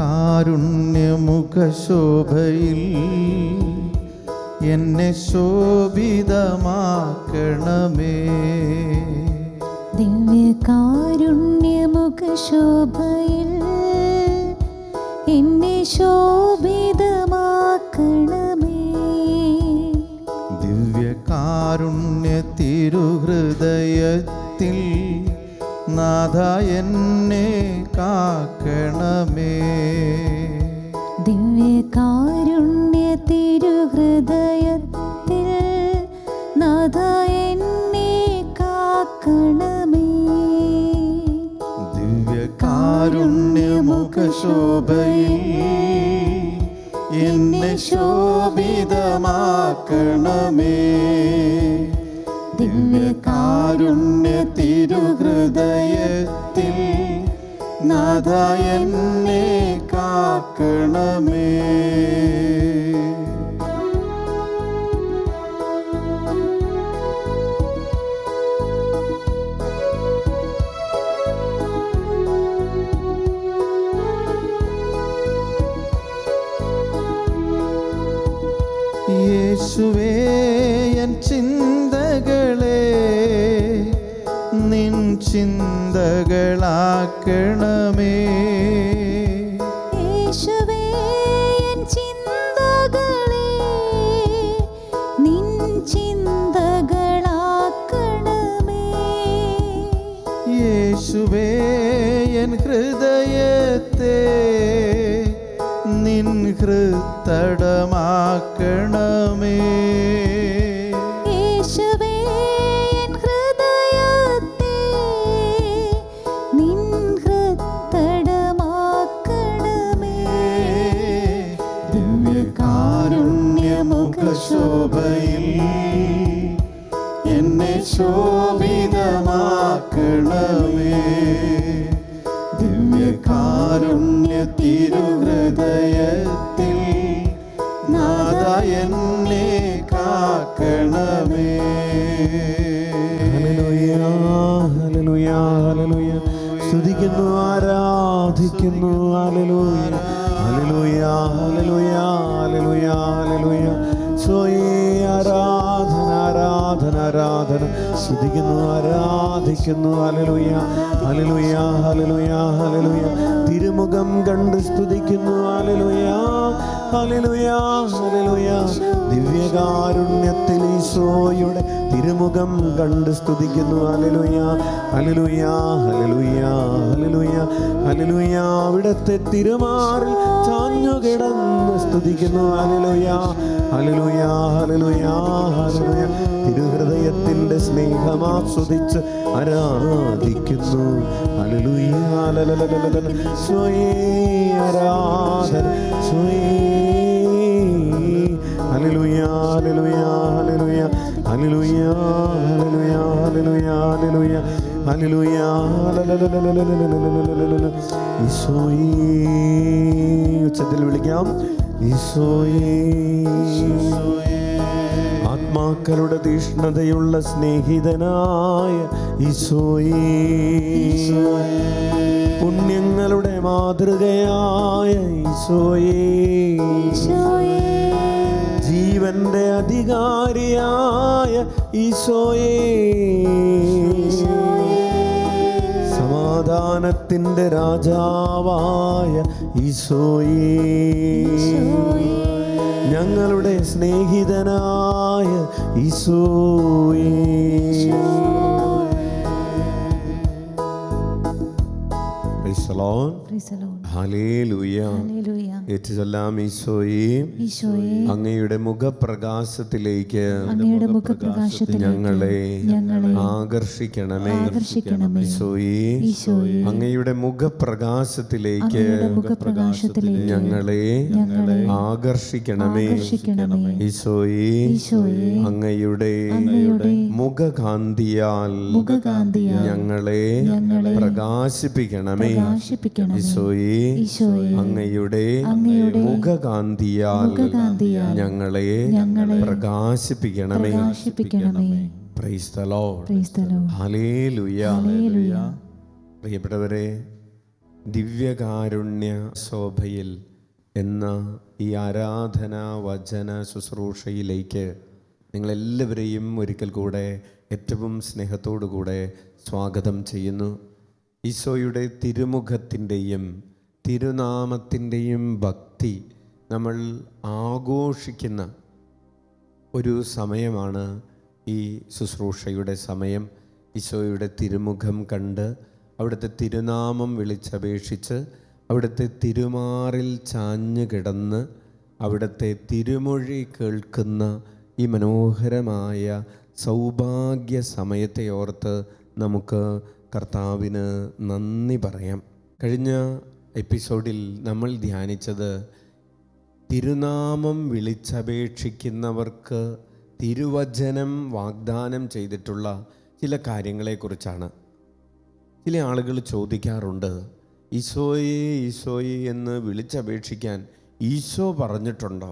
കാരുണ്യമുഖശോഭയിൽ എന്നെ ശോഭിതമാക്കണമേ. ദിവ്യകാരുണ്യമുഖശോഭയിൽ എന്നെ ശോഭിതമാക്കണമേ. ദിവ്യകാരുണ്യ തിരുഹൃദയത്തിൽ നാഥ എന്നെ കാക്കണമേ. ദിവ്യകാരുണ്യ തിരുഹൃദയത്തിൽ നാഥ എന്നെ കാക്കണമേ. ദിവ്യകാരുണ്യമുഖശോഭയിൽ എന്നെ ശോഭിതമാക്കണമേ. ദിവ്യകാരുണ്യ തിരുഹൃദയത്തിൽ നാഥ എന്നെ കാക്കണമേ. യേശുവേ എൻ ചിന്തകളെ നിൻ ചിന്തകളാക്കണമേ. യേശുവേ എൻ ചിന്തകളെ നിൻ ചിന്തകളാക്കണമേ. യേശുവേ എൻ ഹൃദയത്തെ നിൻ ഹൃത്തടമാക്കണമേ. യേശുവേ എൻ ഹൃദയത്തെ നിൻ ഹൃത്തടമാക്കണമേ. ദിവ്യകാരുണ്യമുഖശോഭയിൽ എന്നെ ശോഭിതമാക്കണമേ. ദിവ്യകാരുണ്യ തിരുഹൃദയത്തിൽ നാഥ എന്നെ കാക്കണമേ. ഹല്ലേലൂയ, ഹല്ലേലൂയ, ഹല്ലേലൂയ. സ്തുതിക്കുന്നു, ആരാധിക്കുന്നു. ഹല്ലേലൂയ, ഹല്ലേലൂയ, ഹല്ലേലൂയ, ഹല്ലേലൂയ, ഹല്ലേലൂയ. സ്വയേ ആരാധന, ആരാധന, ആരാധന. സ്തുതിക്കുന്നു, ആരാധിക്കുന്നു. ഹല്ലേലൂയ, ഹല്ലേലൂയ, ഹല്ലേലൂയ, ഹല്ലേലൂയ. തിരുമുഖം കണ്ട് സ്തുതിക്കുന്നു. ഹല്ലേലൂയ, ഹല്ലേലൂയ, ഹല്ലേലൂയ. ദിവ്യകാരുണ്യത്തിൽ ഈശോയുടെ തിരുമുഖം കണ്ട് സ്തുതിക്കുന്നു. ഹല്ലേലൂയ, ഹല്ലേലൂയ, ഹല്ലേലൂയ, ഹല്ലേലൂയ, ഹല്ലേലൂയ. അവിടുത്തെ തിരുമാറിൽ ചാഞ്ഞു കിടന്ന് സ്തുതിക്കുന്നു. ഹല്ലേലൂയ, ഹല്ലേലൂയ, ഹല്ലേലൂയ, ഹല്ലേലൂയ. തിരുഹൃദയത്തിന്റെ സ്നേഹമാസ്വദിച്ച് ആരാധിക്കുന്നു. ഹല്ലേലൂയ, ഹല്ലേലൂയ. സ്വയേ ആരാധന, സ്വയേ. ഹല്ലേലൂയ, ഹല്ലേലൂയ, ഹല്ലേലൂയ, ഹല്ലേലൂയ, ഹല്ലേലൂയ, ഹല്ലേലൂയ, ഹല്ലേലൂയ, ഹല്ലേലൂയ. ഈശോയേ, ഉച്ചത്തിൽ വിളിക്കാം. ഈശോയേ, ആത്മാക്കളുടെ തീഷ്ണതയുള്ള സ്നേഹിതനായ ഈശോയേ, പുണ്യങ്ങളുടെ മാതൃകയായ ഈശോയേ, ജീവന്റെ അധികാരിയായ ഈശോയേ, സമാധാനത്തിന്റെ രാജാവായ ഈശോയേ, ഞങ്ങളുടെ സ്നേഹിതനായ ഈശോയേ. Praise the Lord. ഹല്ലേലൂയ. ഏറ്റുചൊല്ലാം. ഈശോയേ, അങ്ങയുടെ മുഖപ്രകാശത്തിലേക്ക് ഞങ്ങളെ ആകർഷിക്കണമേ. ഈശോയേ, അങ്ങയുടെ മുഖപ്രകാശത്തിലേക്ക് ഞങ്ങളെ ആകർഷിക്കണമേ. ഈശോയേ, അങ്ങയുടെ മുഖകാന്തിയാൽ ഞങ്ങളെ പ്രകാശിപ്പിക്കണമേ. ഈശോയേ, അങ്ങയുടെ മുഖകാന്തിയാൽ ഞങ്ങളെ പ്രകാശിപ്പിക്കണമേ. Praise the Lord. ഹല്ലേലൂയ. പ്രിയപ്പെട്ടവരെ, ദിവ്യകാരുണ്യ ശോഭയിൽ എന്ന ഈ ആരാധനാ വചന ശുശ്രൂഷയിലേക്ക് നിങ്ങളെല്ലാവരെയും ഒരിക്കൽ കൂടെ ഏറ്റവും സ്നേഹത്തോടു കൂടെ സ്വാഗതം ചെയ്യുന്നു. ഈശോയുടെ തിരുമുഖത്തിൻ്റെയും തിരുനാമത്തിൻ്റെയും ഭക്തി നമ്മൾ ആഘോഷിക്കുന്ന ഒരു സമയമാണ് ഈ ശുശ്രൂഷയുടെ സമയം. ഈശോയുടെ തിരുമുഖം കണ്ട് അവിടുത്തെ തിരുനാമം വിളിച്ചപേക്ഷിച്ച് അവിടുത്തെ തിരുമാറിൽ ചാഞ്ഞു കിടന്ന് അവിടുത്തെ തിരുമൊഴി കേൾക്കുന്ന ഈ മനോഹരമായ സൗഭാഗ്യ സമയത്തെ ഓർത്ത് നമുക്ക് കർത്താവിന് നന്ദി പറയാം. കഴിഞ്ഞ എപ്പിസോഡിൽ നമ്മൾ ധ്യാനിച്ചത് തിരുനാമം വിളിച്ചപേക്ഷിക്കുന്നവർക്ക് തിരുവചനം വാഗ്ദാനം ചെയ്തിട്ടുള്ള ചില കാര്യങ്ങളെക്കുറിച്ചാണ്. ചില ആളുകൾ ചോദിക്കാറുണ്ട്, ഈശോയെ ഈശോയെ എന്ന് വിളിച്ചപേക്ഷിക്കാൻ ഈശോ പറഞ്ഞിട്ടുണ്ടോ?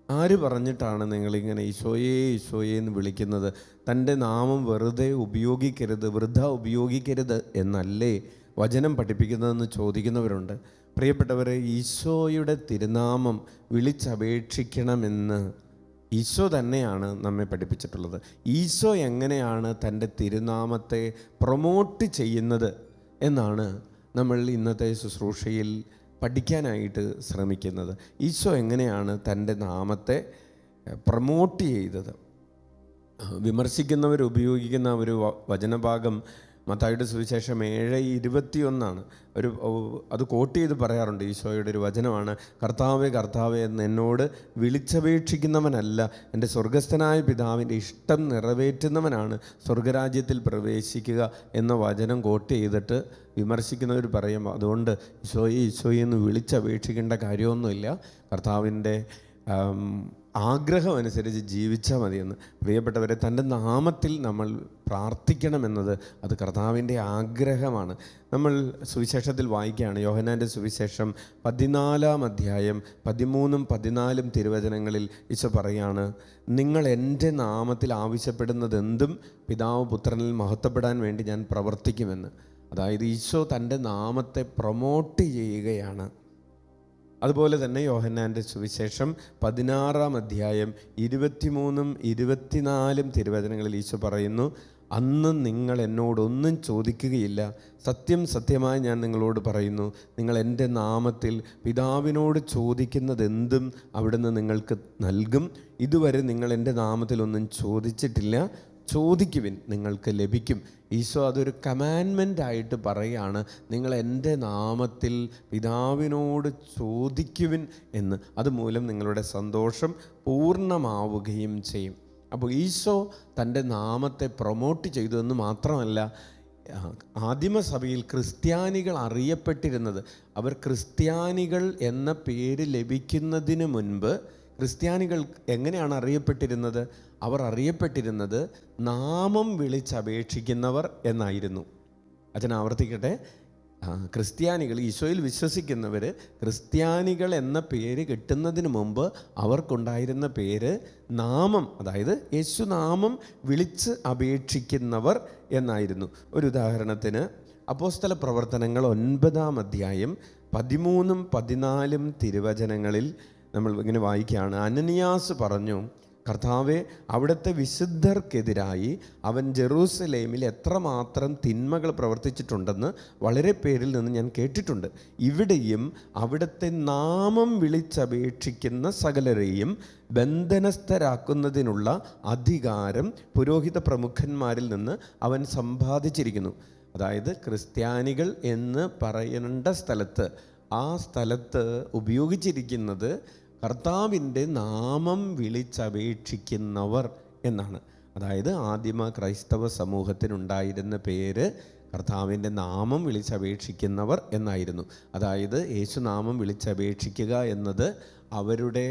ആര് പറഞ്ഞിട്ടാണ് നിങ്ങളിങ്ങനെ ഈശോയെ ഈശോയെ എന്ന് വിളിക്കുന്നത്? തൻ്റെ നാമം വെറുതെ ഉപയോഗിക്കരുത്, വൃഥ ഉപയോഗിക്കരുത് എന്നല്ലേ വചനം പഠിപ്പിക്കുന്നതെന്ന് ചോദിക്കുന്നവരുണ്ട്. പ്രിയപ്പെട്ടവരെ, ഈശോയുടെ തിരുനാമം വിളിച്ചപേക്ഷിക്കണമെന്ന് ഈശോ തന്നെയാണ് നമ്മെ പഠിപ്പിച്ചിട്ടുള്ളത്. ഈശോ എങ്ങനെയാണ് തൻ്റെ തിരുനാമത്തെ പ്രൊമോട്ട് ചെയ്യുന്നത് എന്നാണ് നമ്മൾ ഇന്നത്തെ ശുശ്രൂഷയിൽ പഠിക്കാനായിട്ട് ശ്രമിക്കുന്നത്. ഈശോ എങ്ങനെയാണ് തൻ്റെ നാമത്തെ പ്രൊമോട്ട് ചെയ്തത്? വിമർശിക്കുന്നവർ ഉപയോഗിക്കുന്ന ഒരു വചനഭാഗം മത്തായിയുടെ സുവിശേഷം 7:21 അത് കോട്ട് ചെയ്ത് പറയാറുണ്ട്. ഈശോയുടെ ഒരു വചനമാണ്, കർത്താവേ കർത്താവേ എന്ന് എന്നോട് വിളിച്ചപേക്ഷിക്കുന്നവനല്ല, എൻ്റെ സ്വർഗസ്ഥനായ പിതാവിൻ്റെ ഇഷ്ടം നിറവേറ്റുന്നവനാണ് സ്വർഗരാജ്യത്തിൽ പ്രവേശിക്കുക എന്ന വചനം കോട്ട് ചെയ്തിട്ട് വിമർശിക്കുന്നവർ പറയും, അതുകൊണ്ട് ഈശോയെ ഈശോയെ എന്ന് വിളിച്ചപേക്ഷിക്കേണ്ട കാര്യമൊന്നുമില്ല, കർത്താവിൻ്റെ ആഗ്രഹം അനുസരിച്ച് ജീവിച്ചാൽ മതിയെന്ന്. പ്രിയപ്പെട്ടവരെ, തൻ്റെ നാമത്തിൽ നമ്മൾ പ്രാർത്ഥിക്കണമെന്നത് അത് കർത്താവിൻ്റെ ആഗ്രഹമാണ്. നമ്മൾ സുവിശേഷത്തിൽ വായിക്കുകയാണ്, യോഹന്നാൻ്റെ സുവിശേഷം 14-ാം അധ്യായം 13-14 തിരുവചനങ്ങളിൽ ഈശോ പറയാണ്, നിങ്ങൾ എൻ്റെ നാമത്തിൽ ആവശ്യപ്പെടുന്നതെന്തും പിതാവ് പുത്രനിൽ മഹത്വപ്പെടാൻ വേണ്ടി ഞാൻ പ്രവർത്തിക്കുമെന്ന്. അതായത് ഈശോ തൻ്റെ നാമത്തെ പ്രൊമോട്ട് ചെയ്യുകയാണ്. അതുപോലെ തന്നെ യോഹന്നാൻ്റെ സുവിശേഷം 16-ാം അധ്യായം 23-24 തിരുവചനങ്ങളിൽ ഈശോ പറയുന്നു, അന്ന് നിങ്ങൾ എന്നോടൊന്നും ചോദിക്കുകയില്ല, സത്യം സത്യമായി ഞാൻ നിങ്ങളോട് പറയുന്നു, നിങ്ങൾ എൻ്റെ നാമത്തിൽ പിതാവിനോട് ചോദിക്കുന്നതെന്തും അവിടുന്ന് നിങ്ങൾക്ക് നൽകും. ഇതുവരെ നിങ്ങൾ എൻ്റെ നാമത്തിൽ ഒന്നും ചോദിച്ചിട്ടില്ല, ചോദിക്കുവിൻ നിങ്ങൾക്ക് ലഭിക്കും. ഈശോ അതൊരു കമാൻമെൻ്റായിട്ട് പറയുകയാണ്, നിങ്ങൾ എൻ്റെ നാമത്തിൽ പിതാവിനോട് ചോദിക്കുവിൻ എന്ന്. അതുമൂലം നിങ്ങളുടെ സന്തോഷം പൂർണ്ണമാവുകയും ചെയ്യും. അപ്പോൾ ഈശോ തൻ്റെ നാമത്തെ പ്രൊമോട്ട് ചെയ്തു എന്ന് മാത്രമല്ല, ആദിമസഭയിൽ ക്രിസ്ത്യാനികൾ അറിയപ്പെട്ടിരുന്നത്, അവർ ക്രിസ്ത്യാനികൾ എന്ന പേര് ലഭിക്കുന്നതിന് മുൻപ് ക്രിസ്ത്യാനികൾ എങ്ങനെയാണ് അറിയപ്പെട്ടിരുന്നത്? അവർ അറിയപ്പെട്ടിരുന്നത് നാമം വിളിച്ചപേക്ഷിക്കുന്നവർ എന്നായിരുന്നു. അച്ഛൻ ആവർത്തിക്കട്ടെ, ക്രിസ്ത്യാനികൾ, ഈശോയിൽ വിശ്വസിക്കുന്നവർ ക്രിസ്ത്യാനികൾ എന്ന പേര് കിട്ടുന്നതിന് മുമ്പ് അവർക്കുണ്ടായിരുന്ന പേര് നാമം, അതായത് യേശുനാമം വിളിച്ച് അപേക്ഷിക്കുന്നവർ എന്നായിരുന്നു. ഒരു ഉദാഹരണത്തിന് അപ്പോസ്തല പ്രവർത്തനങ്ങൾ 9-ാം അധ്യായം 13-14 തിരുവചനങ്ങളിൽ നമ്മൾ ഇങ്ങനെ വായിക്കുകയാണ്, അനനിയാസ് പറഞ്ഞു, കർത്താവെ, അവിടുത്തെ വിശുദ്ധർക്കെതിരായി അവൻ ജെറൂസലേമിൽ എത്രമാത്രം തിന്മകൾ പ്രവർത്തിച്ചിട്ടുണ്ടെന്ന് വളരെ പേരിൽ നിന്ന് ഞാൻ കേട്ടിട്ടുണ്ട്. ഇവിടെയും അവിടുത്തെ നാമം വിളിച്ചപേക്ഷിക്കുന്ന സകലരെയും ബന്ധനസ്ഥരാക്കുന്നതിനുള്ള അധികാരം പുരോഹിത പ്രമുഖന്മാരിൽ നിന്ന് അവൻ സമ്പാദിച്ചിരിക്കുന്നു. അതായത് ക്രിസ്ത്യാനികൾ എന്ന് പറയേണ്ട സ്ഥലത്ത്, ആ സ്ഥലത്ത് ഉപയോഗിച്ചിരിക്കുന്നത് കർത്താവിൻ്റെ നാമം വിളിച്ചപേക്ഷിക്കുന്നവർ എന്നാണ്. അതായത് ആദിമ ക്രൈസ്തവ സമൂഹത്തിനുണ്ടായിരുന്ന പേര് കർത്താവിൻ്റെ നാമം വിളിച്ചപേക്ഷിക്കുന്നവർ എന്നായിരുന്നു. അതായത് യേശുനാമം വിളിച്ചപേക്ഷിക്കുക എന്നത് അവരുടെ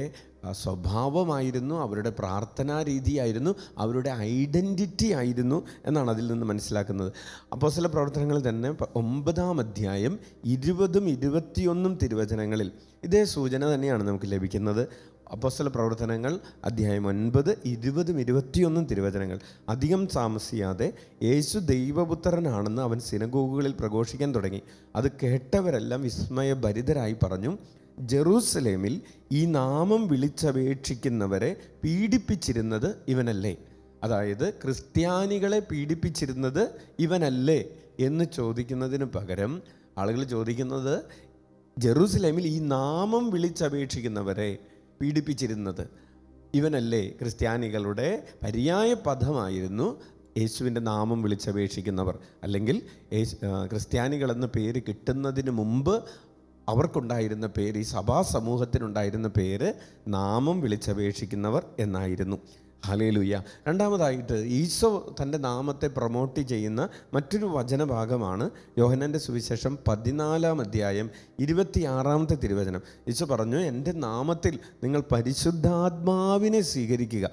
സ്വഭാവമായിരുന്നു, അവരുടെ പ്രാർത്ഥനാ രീതിയായിരുന്നു, അവരുടെ ഐഡൻറ്റിറ്റി ആയിരുന്നു എന്നാണ് അതിൽ നിന്ന് മനസ്സിലാക്കുന്നത്. അപ്പോസ്തല പ്രവർത്തനങ്ങളിൽ തന്നെ 9-ാം അധ്യായം 20-21 തിരുവചനങ്ങളിൽ ഇതേ സൂചന തന്നെയാണ് നമുക്ക് ലഭിക്കുന്നത്. അപ്പോസ്തല പ്രവർത്തനങ്ങൾ അധ്യായം 9, 20, 21 തിരുവചനങ്ങൾ. അധികം താമസിയാതെ യേശു ദൈവപുത്രനാണെന്ന് അവൻ സിനഗോഗുകളിൽ പ്രഘോഷിക്കാൻ തുടങ്ങി. അത് കേട്ടവരെല്ലാം വിസ്മയഭരിതരായി പറഞ്ഞു, ജെറൂസലേമിൽ ഈ നാമം വിളിച്ചപേക്ഷിക്കുന്നവരെ പീഡിപ്പിച്ചിരുന്നത് ഇവനല്ലേ? അതായത് ക്രിസ്ത്യാനികളെ പീഡിപ്പിച്ചിരുന്നത് ഇവനല്ലേ എന്ന് ചോദിക്കുന്നതിന് പകരം ആളുകൾ ചോദിക്കുന്നത്, ജെറൂസലേമിൽ ഈ നാമം വിളിച്ചപേക്ഷിക്കുന്നവരെ പീഡിപ്പിച്ചിരുന്നത് ഇവനല്ലേ? ക്രിസ്ത്യാനികളുടെ പര്യായ പദമായിരുന്നു യേശുവിൻ്റെ നാമം വിളിച്ചപേക്ഷിക്കുന്നവർ. അല്ലെങ്കിൽ ക്രിസ്ത്യാനികളെന്ന പേര് കിട്ടുന്നതിന് മുമ്പ് അവർക്കുണ്ടായിരുന്ന പേര്, ഈ സഭാ സമൂഹത്തിനുണ്ടായിരുന്ന പേര് നാമം വിളിച്ചപേക്ഷിക്കുന്നവർ എന്നായിരുന്നു. ഹല്ലേലൂയ. രണ്ടാമതായിട്ട് ഈശോ തൻ്റെ നാമത്തെ പ്രൊമോട്ട് ചെയ്യുന്ന മറ്റൊരു വചനഭാഗമാണ് യോഹന്നാൻ്റെ സുവിശേഷം 14-ാം അധ്യായം 26-ാമത്തെ തിരുവചനം. ഈശോ പറഞ്ഞു, എൻ്റെ നാമത്തിൽ നിങ്ങൾ പരിശുദ്ധാത്മാവിനെ സ്വീകരിക്കുക.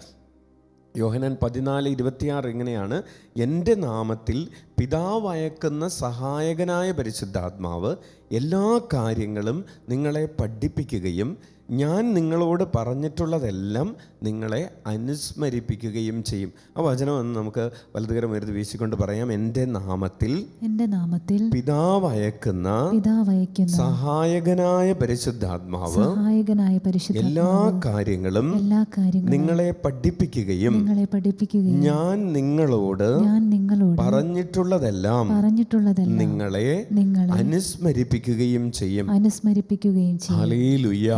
യോഹന്നാൻ 14:26 ഇങ്ങനെയാണ്, എൻ്റെ നാമത്തിൽ പിതാവ് അയക്കുന്ന സഹായകനായ പരിശുദ്ധാത്മാവ് എല്ലാ കാര്യങ്ങളും നിങ്ങളെ പഠിപ്പിക്കുകയും ഞാൻ നിങ്ങളോട് പറഞ്ഞിട്ടുള്ളതെല്ലാം നിങ്ങളെ അനുസ്മരിപ്പിക്കുകയും ചെയ്യും. ആ വചനം എന്ന് നമുക്ക് വലതുകരം ഉയർത്തി വീശിക്കൊണ്ട് പറയാം, എൻ്റെ നാമത്തിൽ പിതാവ് അയക്കുന്ന സഹായകനായ പരിശുദ്ധാത്മാവ് എല്ലാ കാര്യങ്ങളും നിങ്ങളെ പഠിപ്പിക്കുകയും ഞാൻ നിങ്ങളോട് പറഞ്ഞിട്ടുള്ളതെല്ലാം നിങ്ങളെ അനുസ്മരിപ്പിക്കുകയും ചെയ്യും. ഹല്ലേലൂയ.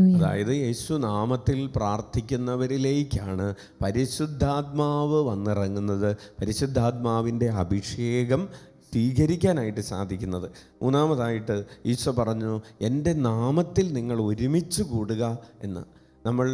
അതായത് യേശു നാമത്തിൽ പ്രാർത്ഥിക്കുന്നവരിലേക്കാണ് പരിശുദ്ധാത്മാവ് വന്നിറങ്ങുന്നത്, പരിശുദ്ധാത്മാവിൻ്റെ അഭിഷേകം സ്വീകരിക്കാനായിട്ട് സാധിക്കുന്നത്. മൂന്നാമതായിട്ട് ഈശോ പറഞ്ഞു, എൻ്റെ നാമത്തിൽ നിങ്ങൾ ഒരുമിച്ച് കൂടുക എന്ന്. നമ്മൾ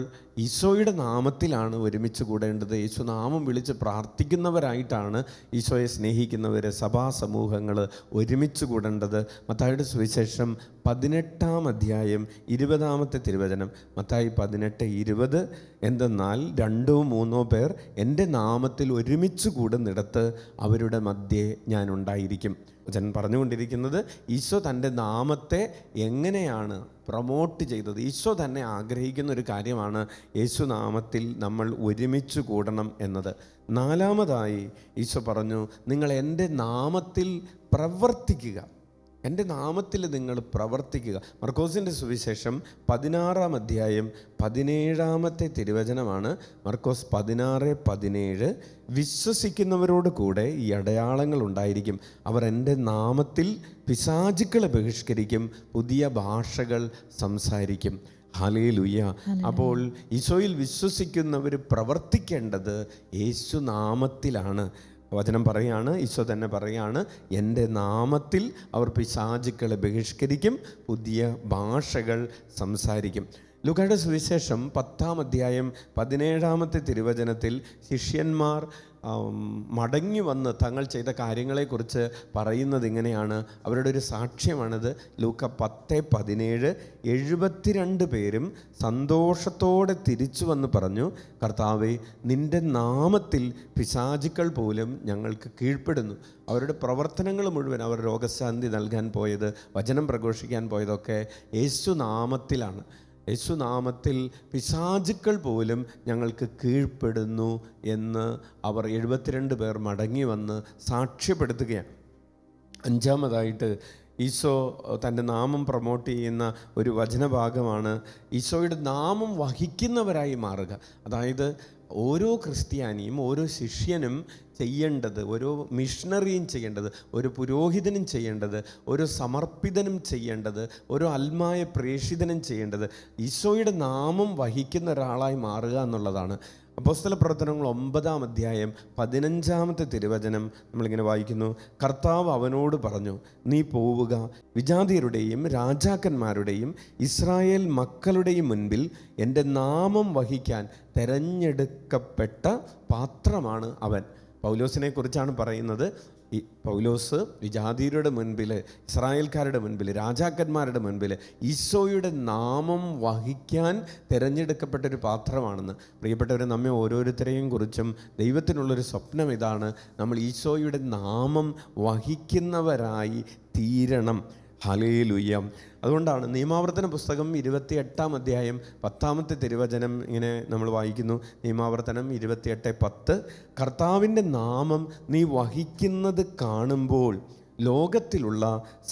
ഈശോയുടെ നാമത്തിലാണ് ഒരുമിച്ച് കൂടേണ്ടത്. ഈശോ നാമം വിളിച്ച് പ്രാർത്ഥിക്കുന്നവരായിട്ടാണ് ഈശോയെ സ്നേഹിക്കുന്നവർ, സഭാ സമൂഹങ്ങൾ ഒരുമിച്ച് കൂടേണ്ടത്. മത്തായിയുടെ സുവിശേഷം 18-ാം അധ്യായം 20-ാമത്തെ തിരുവചനം, മത്തായി 18:20, എന്തെന്നാൽ 2-3 പേർ എൻ്റെ നാമത്തിൽ ഒരുമിച്ച് കൂടുന്നിടത്ത് അവരുടെ മധ്യേ ഞാൻ ഉണ്ടായിരിക്കും. ഞാൻ പറഞ്ഞുകൊണ്ടിരിക്കുന്നത് ഈശോ തൻ്റെ നാമത്തെ എങ്ങനെയാണ് പ്രൊമോട്ട് ചെയ്തത്. ഈശോ തന്നെ ആഗ്രഹിക്കുന്ന ഒരു കാര്യമാണ് യേശു നാമത്തിൽ നമ്മൾ ഒരുമിച്ച് കൂടണം എന്നത്. നാലാമതായി ഈശോ പറഞ്ഞു, നിങ്ങൾ എൻ്റെ നാമത്തിൽ പ്രവർത്തിക്കുക. എൻ്റെ നാമത്തിൽ നിങ്ങൾ പ്രവർത്തിക്കുക. മർക്കോസിൻ്റെ സുവിശേഷം 16-ാം അധ്യായം 17-ാമത്തെ തിരുവചനമാണ്. മർക്കോസ് 16:17, വിശ്വസിക്കുന്നവരോട് കൂടെ ഈ അടയാളങ്ങൾ ഉണ്ടായിരിക്കും. അവർ എൻ്റെ നാമത്തിൽ പിശാചുക്കളെ ബഹിഷ്കരിക്കും, പുതിയ ഭാഷകൾ സംസാരിക്കും. ഹല്ലേലൂയ. അപ്പോൾ ഈശോയിൽ വിശ്വസിക്കുന്നവർ പ്രവർത്തിക്കേണ്ടത് യേശു നാമത്തിലാണ്. വചനം പറയാണ്, ഈശോ തന്നെ പറയാണ്, എൻ്റെ നാമത്തിൽ അവർ പിശാചുക്കളെ ബഹിഷ്കരിക്കും, പുതിയ ഭാഷകൾ സംസാരിക്കും. ലൂക്കായുടെ സുവിശേഷം 10-ാം അധ്യായം 17-ാമത്തെ തിരുവചനത്തിൽ ശിഷ്യന്മാർ മടങ്ങി വന്ന് തങ്ങൾ ചെയ്ത കാര്യങ്ങളെക്കുറിച്ച് പറയുന്നത് ഇങ്ങനെയാണ്. അവരുടെ ഒരു സാക്ഷ്യമാണിത്. ലൂക്ക 10:17, 72 പേരും സന്തോഷത്തോടെ തിരിച്ചു വന്ന് പറഞ്ഞു, കർത്താവേ, നിൻ്റെ നാമത്തിൽ പിശാചുക്കൾ പോലും ഞങ്ങൾക്ക് കീഴ്പ്പെടുന്നു. അവരുടെ പ്രവർത്തനങ്ങൾ മുഴുവൻ, അവർ രോഗശാന്തി നൽകാൻ പോയത്, വചനം പ്രഘോഷിക്കാൻ പോയതൊക്കെ യേശു നാമത്തിലാണ്. യേശു നാമത്തിൽ പിശാചുക്കൾ പോലും ഞങ്ങൾക്ക് കീഴ്പ്പെടുന്നു എന്ന് അവർ 72 പേർ മടങ്ങി വന്ന് സാക്ഷ്യപ്പെടുത്തുകയാണ്. അഞ്ചാമതായിട്ട് ഈശോ തൻ്റെ നാമം പ്രൊമോട്ട് ചെയ്യുന്ന ഒരു വചനഭാഗമാണ് ഈശോയുടെ നാമം വഹിക്കുന്നവരായി മാറുക. അതായത് ഓരോ ക്രിസ്ത്യാനിയും ഓരോ ശിഷ്യനും ചെയ്യേണ്ടത്, ഓരോ മിഷണറിയും ചെയ്യേണ്ടത്, ഒരു പുരോഹിതനും ചെയ്യേണ്ടത്, ഒരു സമർപ്പിതനും ചെയ്യേണ്ടത്, ഒരു ആത്മായ പ്രേഷിതനും ചെയ്യേണ്ടത് ഈശോയുടെ നാമം വഹിക്കുന്ന ഒരാളായി മാറുക എന്നുള്ളതാണ്. അപ്പോസ്തല പ്രവർത്തനങ്ങൾ 9-ാം അധ്യായം 15-ാമത്തെ തിരുവചനം നമ്മളിങ്ങനെ വായിക്കുന്നു, കർത്താവ് അവനോട് പറഞ്ഞു, നീ പോവുക, വിജാതിയരുടെയും രാജാക്കന്മാരുടെയും ഇസ്രായേൽ മക്കളുടെയും മുൻപിൽ എൻ്റെ നാമം വഹിക്കാൻ തിരഞ്ഞെടുക്കപ്പെട്ട പാത്രമാണ് അവൻ. പൗലോസിനെ കുറിച്ചാണ് പറയുന്നത്. ഈ പൗലോസ് വിജാതിയരുടെ മുൻപിൽ, ഇസ്രായേൽക്കാരുടെ മുൻപിൽ, രാജാക്കന്മാരുടെ മുൻപിൽ ഈശോയുടെ നാമം വഹിക്കാൻ തിരഞ്ഞെടുക്കപ്പെട്ടൊരു പാത്രമാണെന്ന്. പ്രിയപ്പെട്ടവരെ, നമ്മെ ഓരോരുത്തരെയും കുറിച്ചും ദൈവത്തിനുള്ളൊരു സ്വപ്നം ഇതാണ്, നമ്മൾ ഈശോയുടെ നാമം വഹിക്കുന്നവരായി തീരണം. ഹല്ലേലൂയ. അതുകൊണ്ടാണ് നിയമാവർത്തന പുസ്തകം 28 അധ്യായം 10 തിരുവചനം ഇങ്ങനെ നമ്മൾ വായിക്കുന്നു. നിയമാവർത്തനം 28:10 കർത്താവിൻ്റെ നാമം നീ വഹിക്കുന്നത് കാണുമ്പോൾ ലോകത്തിലുള്ള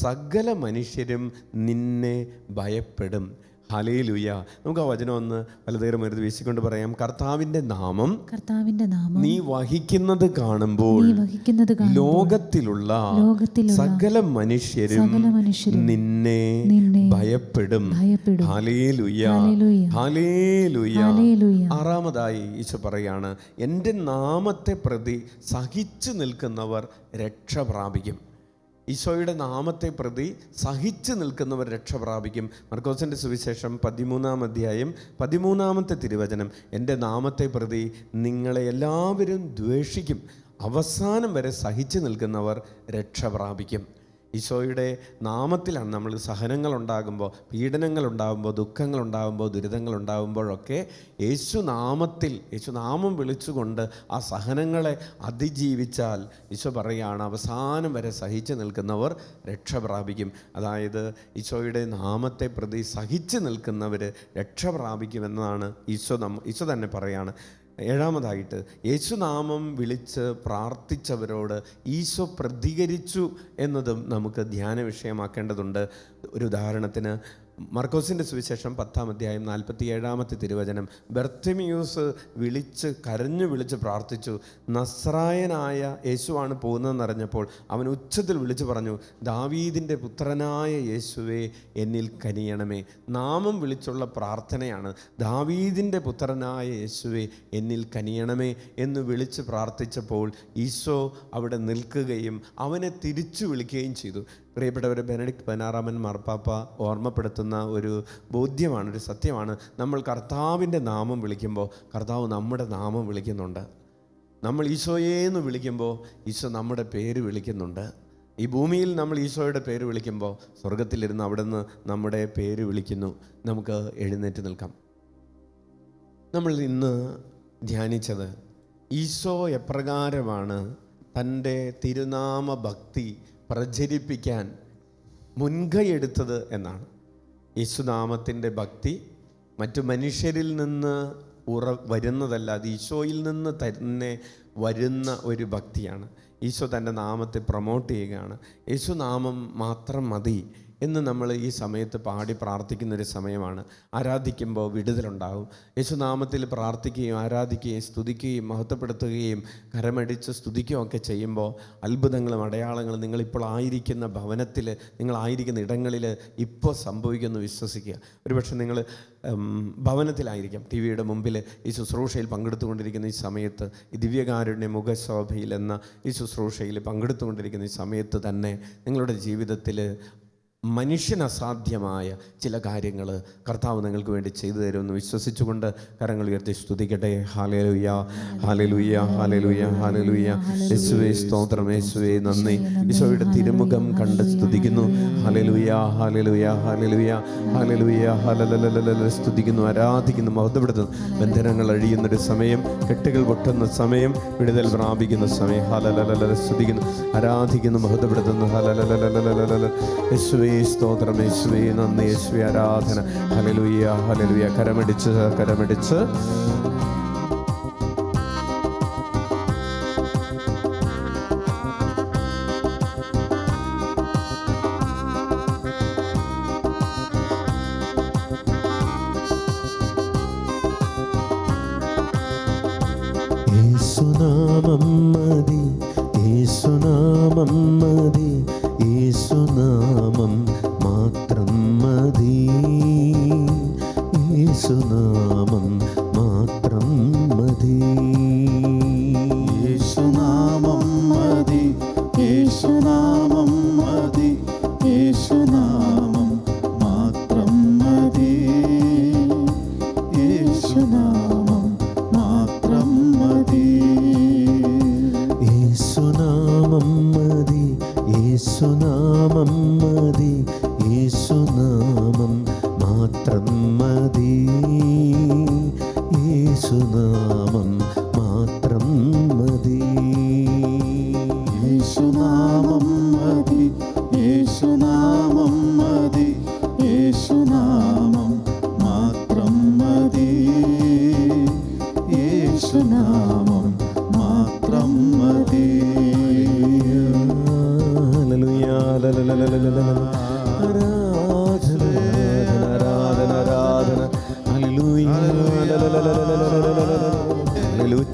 സകല മനുഷ്യരും നിന്നെ ഭയപ്പെടും. ഹല്ലേലൂയ. നമുക്ക് ആ വചനം ഒന്ന് വലതുകരം എടുത്ത് വീശിക്കൊണ്ട് പറയാം. കർത്താവിൻ്റെ നാമം നീ വഹിക്കുന്നത് കാണുമ്പോൾ ലോകത്തിലുള്ള സകല മനുഷ്യരും നിന്നെ ഭയപ്പെടും. ഹല്ലേലൂയ, ഹല്ലേലൂയ. ആറാമതായി ഈശോ പറയാണ്, എൻ്റെ നാമത്തെ പ്രതി സഹിച്ചു നിൽക്കുന്നവർ രക്ഷ പ്രാപിക്കും. ഈശോയുടെ നാമത്തെ പ്രതി സഹിച്ചു നിൽക്കുന്നവർ രക്ഷ പ്രാപിക്കും. മർക്കോസിൻ്റെ സുവിശേഷം 13 അധ്യായം 13 തിരുവചനം, എൻ്റെ നാമത്തെ പ്രതി നിങ്ങളെ എല്ലാവരും ദ്വേഷിക്കും, അവസാനം വരെ സഹിച്ചു നിൽക്കുന്നവർ രക്ഷ പ്രാപിക്കും. ഈശോയുടെ നാമത്തിലാണ് നമ്മൾ സഹനങ്ങളുണ്ടാകുമ്പോൾ, പീഡനങ്ങളുണ്ടാകുമ്പോൾ, ദുഃഖങ്ങളുണ്ടാകുമ്പോൾ, ദുരിതങ്ങളുണ്ടാകുമ്പോഴൊക്കെ യേശുനാമം വിളിച്ചുകൊണ്ട് ആ സഹനങ്ങളെ അതിജീവിച്ചാൽ ഈശോ പറയുകയാണ് അവസാനം വരെ സഹിച്ചു നിൽക്കുന്നവർ രക്ഷ പ്രാപിക്കും. അതായത് ഈശോയുടെ നാമത്തെ പ്രതി സഹിച്ചു നിൽക്കുന്നവർ രക്ഷ പ്രാപിക്കുമെന്നാണ് ഈശോ തന്നെ പറയുകയാണ്. ഏഴാമതായിട്ട് യേശുനാമം വിളിച്ച് പ്രാർത്ഥിച്ചവരോട് ഈശോ പ്രതികരിച്ചു എന്നതും നമുക്ക് ധ്യാന വിഷയമാക്കേണ്ടതുണ്ട്. ഒരു ഉദാഹരണത്തിന് മർക്കോസിൻ്റെ സുവിശേഷം 10 അധ്യായം 47 തിരുവചനം, ബർത്തിമിയൂസ് കരഞ്ഞു വിളിച്ച് പ്രാർത്ഥിച്ചു. നസ്രായനായ യേശുവാണ് പോകുന്നതെന്നറിഞ്ഞപ്പോൾ അവൻ ഉച്ചത്തിൽ വിളിച്ചു പറഞ്ഞു, ദാവീദിൻ്റെ പുത്രനായ യേശുവേ എന്നിൽ കനിയണമേ. നാമം വിളിച്ചുള്ള പ്രാർത്ഥനയാണ്. ദാവീദിൻ്റെ പുത്രനായ യേശുവേ എന്നിൽ കനിയണമേ എന്ന് വിളിച്ച് പ്രാർത്ഥിച്ചപ്പോൾ ഈശോ അവിടെ നിൽക്കുകയും അവനെ തിരിച്ചു വിളിക്കുകയും ചെയ്തു. പ്രിയപ്പെട്ടവരെ, ബെനഡിക്ട് 16 മാർപ്പാപ്പ ഓർമ്മപ്പെടുത്തുന്ന ഒരു ബോധ്യമാണ്, ഒരു സത്യമാണ്. നമ്മൾ കർത്താവിൻ്റെ നാമം വിളിക്കുമ്പോൾ കർത്താവ് നമ്മുടെ നാമം വിളിക്കുന്നുണ്ട്. നമ്മൾ ഈശോയേന്ന് വിളിക്കുമ്പോൾ ഈശോ നമ്മുടെ പേര് വിളിക്കുന്നുണ്ട്. ഈ ഭൂമിയിൽ നമ്മൾ ഈശോയുടെ പേര് വിളിക്കുമ്പോൾ സ്വർഗത്തിലിരുന്ന് അവിടെ നിന്ന് നമ്മുടെ പേര് വിളിക്കുന്നു. നമുക്ക് എഴുന്നേറ്റ് നിൽക്കാം. നമ്മൾ ഇന്ന് ധ്യാനിച്ചത് ഈശോ എപ്രകാരമാണ് തൻ്റെ തിരുനാമ ഭക്തി പ്രചരിപ്പിക്കാൻ മുൻകൈയെടുത്തത് എന്നാണ്. യേശുനാമത്തിൻ്റെ ഭക്തി മറ്റു മനുഷ്യരിൽ നിന്ന് വരുന്നതല്ല, അത് ഈശോയിൽ നിന്ന് തന്നെ വരുന്ന ഒരു ഭക്തിയാണ്. ഈശോ തൻ്റെ നാമത്തെ പ്രൊമോട്ട് ചെയ്യുകയാണ്. യേശുനാമം മാത്രം മതി എന്ന് നമ്മൾ ഈ സമയത്ത് പാടി പ്രാർത്ഥിക്കുന്നൊരു സമയമാണ്. ആരാധിക്കുമ്പോൾ വിടുതലുണ്ടാകും. യേശുനാമത്തിൽ പ്രാർത്ഥിക്കുകയും ആരാധിക്കുകയും സ്തുതിക്കുകയും മഹത്വപ്പെടുത്തുകയും കരമടിച്ച് സ്തുതിക്കുകയും ഒക്കെ ചെയ്യുമ്പോൾ അത്ഭുതങ്ങളും അടയാളങ്ങളും നിങ്ങളിപ്പോൾ ആയിരിക്കുന്ന ഭവനത്തിൽ, നിങ്ങളായിരിക്കുന്ന ഇടങ്ങളിൽ ഇപ്പോൾ സംഭവിക്കുമെന്ന് വിശ്വസിക്കുക. ഒരുപക്ഷെ നിങ്ങൾ ഭവനത്തിലായിരിക്കാം, ടി വിയുടെ മുമ്പിൽ ഈ ശുശ്രൂഷയിൽ പങ്കെടുത്തുകൊണ്ടിരിക്കുന്ന ഈ സമയത്ത്, ഈ ദിവ്യകാരുണ്യ മുഖശോഭയിൽ എന്ന ഈ ശുശ്രൂഷയിൽ പങ്കെടുത്തുകൊണ്ടിരിക്കുന്ന ഈ സമയത്ത് തന്നെ നിങ്ങളുടെ ജീവിതത്തിൽ മനുഷ്യനസാധ്യമായ ചില കാര്യങ്ങൾ കർത്താവ് നിങ്ങൾക്ക് വേണ്ടി ചെയ്തു തരുമെന്ന് വിശ്വസിച്ചുകൊണ്ട് കരങ്ങൾ ഉയർത്തി സ്തുതിക്കട്ടെ. ഹല്ലേലൂയ, ഹല്ലേലൂയ, ഹല്ലേലൂയ, ഹല്ലേലൂയ. യേശുവേ സ്തോത്രം, യേശുവേ നന്ദി. ഈശോയുടെ തിരുമുഖം കണ്ട് സ്തുതിക്കുന്നു. ഹല്ലേലൂയ, ഹല്ലേലൂയ, ഹല്ലേലൂയ, ഹല്ലേലൂയ, ഹല്ലേലൂയ. സ്തുതിക്കുന്നു, ആരാധിക്കുന്നു, മഹത്വപ്പെടുത്തുന്നു. ബന്ധനങ്ങൾ അഴിയുന്നൊരു സമയം, കെട്ടുകൾ പൊട്ടുന്ന സമയം, വിടുതൽ പ്രാപിക്കുന്ന സമയം. ഹല്ലേലൂയ. സ്തുതിക്കുന്നു, ആരാധിക്കുന്നു, മഹത്വപ്പെടുത്തുന്നു. ഹല്ലേലൂയ. യേശുവേ സ്തോത്രം, യേശുവേ നന്ദി, യേശുവേ ആരാധന. Hallelujah, hallelujah. കരമടിച്ച് യേശുനാമം മതി, യേശുനാമം മതി, യേശുനാമം മാത്രം മതി, യേശുനാമം മാത്രം മതി, യേശുനാമം മതി, യേശുനാമം മതി, യേശുനാമം മാത്രം മതി, യേശുനാമം മാത്രം മതി, യേശുനാമം മതി, യേശുനാമം മതി, യേശുനാമം മാത്രം മതി, യേശുനാമം മാത്രം മതി, യേശുനാമം മതി, യേശുനാമം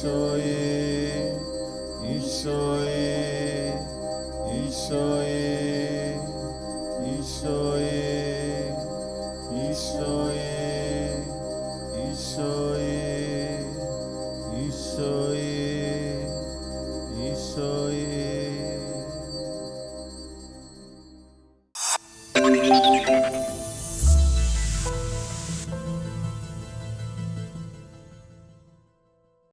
ഈശോയേ ഈശോയേ ഈശോയേ